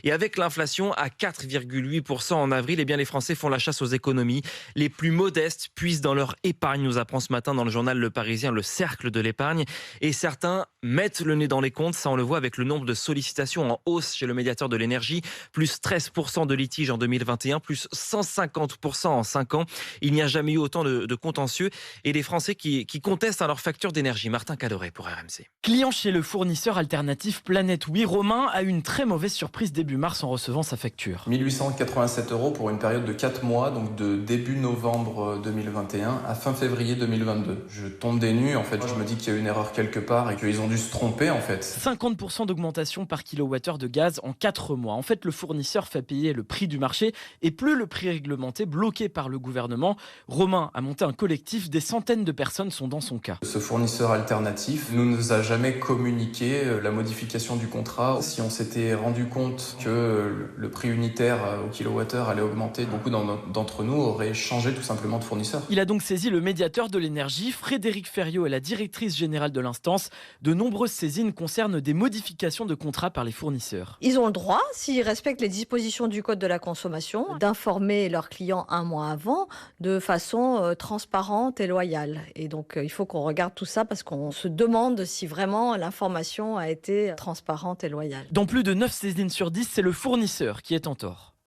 Et avec l'inflation à 4,8% en avril, eh bien les Français font la chasse aux économies. Les plus modestes puisent dans leur épargne, nous apprend ce matin dans le journal Le Parisien, le cercle de l'épargne. Et certains mettent le nez dans les comptes, ça on le voit avec le nombre de sollicitations en hausse chez le médiateur de l'énergie, plus 13% de litiges en 2021, plus 150% en 5 ans. Il n'y a jamais eu autant de contentieux et les Français qui contestent leur facture d'énergie. Martin Caloré pour RMC. Client chez le fournisseur alternatif Planète Oui, Romain a eu une très mauvaise surprise début mars en recevant sa facture. 1887 € pour une période de 4 mois, donc de début novembre 2021 à fin février 2022. Je tombe des nues, en fait, je me dis qu'il y a une erreur quelque part et qu'ils ont dû se tromper en fait. 50% d'augmentation par kilowattheure de gaz en 4 mois. En fait, le fournisseur fait payer le prix du marché et plus le prix réglementé bloqué par le gouvernement. Romain a monté un collectif, des centaines de personnes sont dans son cas. Ce fournisseur alternatif ne nous a jamais communiqué la modification du contrat. Si on s'était rendu compte que le prix unitaire au kilowattheure allait augmenter, beaucoup d'entre nous auraient changé tout simplement de fournisseur. Il a donc saisi le médiateur de l'énergie. Frédéric Ferriot est la directrice générale de l'instance. De nombreuses saisines concernent des modifications de contrats par les fournisseurs. Ils ont le droit, s'ils respectent les dispositions du Code de la consommation, d'informer leurs clients un mois avant de façon transparente et loyale. Et donc, il faut qu'on regarde tout ça parce qu'on se demande si vraiment l'information a été transparente et loyale. Dans plus de 9 saisines sur 10, c'est le fournisseur qui est en tort.